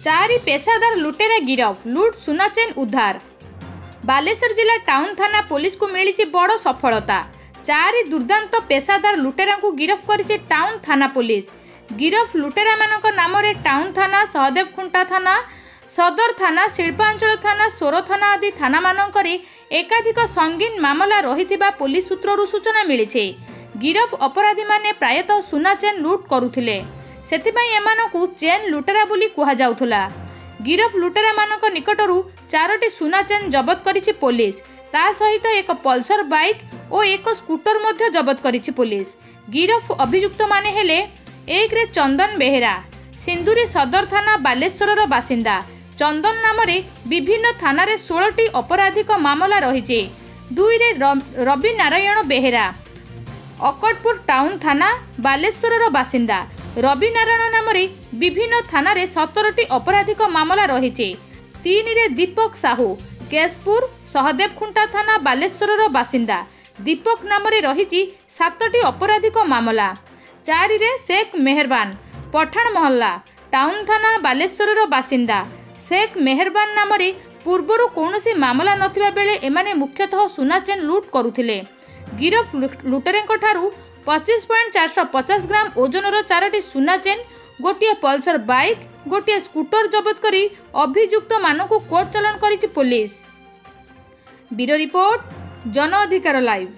चारि पेशादार लुटेरा गिरफ लुट सुना चेन उद्धार। बालेश्वर जिला टाउन थाना पुलिस को मिली बड़ सफलता। चारि दुर्दांत पेशादार लुटेरा को गिरफ करिछि टाउन थाना पुलिस। गिरफ लुटेरा मानक नाम रे टाउन थाना, सहदेव खुंटा थाना, सदर थाना, शिल्पांचल थाना, सोर थाना आदि थाना मानकरे एकाधिक संगीन मामला रहिथिबा पुलिस सूत्ररु सूचना मिली। गिरफ अपराधी माने प्रायतः सुना चेन लुट करुथिले, सेतिपई एमानकु चेन लुटेरा बोली कुहा जाउथुला। गिरफ लुटेरा मानक निकटरू 4टी सुना चेन जबत करिछि पुलिस। ता सहित एक पल्सर बाइक और एक स्कूटर मध्य जबत करिछि पुलिस। गिरफ अभियुक्त माने हेले 1 रे चंदन बेहेरा, सिंदूरी सदर थाना बालेश्वर बासिंदा। चंदन नाम रे विभिन्न थाना रे 16टी अपराधिक मामला रहिछि। 2 रे रवि नारायण बेहेरा, अकटपुर टाउन थाना बालेश्वर बासिंदा। रवि नारायण नाम रे विभिन्न थाना रे 17टी अपराधिक मामला रहिछि। 3 रे दीपक साहू, केशपुर सहदेव खुंटा थाना बालेश्वर बासिंदा। दीपक नाम रे रहिछि 7टी अपराधिक मामला। 4 रे शेख मेहरबान, पठान मोहल्ला टाउन थाना बालेश्वर बासिंदा। शेख मेहरबान नाम रे पूर्वरु कौनसी मामला नथिबा बेले एमाने मुख्यतः सुना चेन लुट करुथिले। गिरफ लुटेरेंको ठारू 25.450 ग्राम ओजनर 4टी सुना चेन, गोटे पल्सर बाइक, गोटे स्कूटर जबत करी अभियुक्त मानकु कोर्ट चालान करिछि पुलिस। ब्यूरो रिपोर्ट, जन अधिकार लाइव।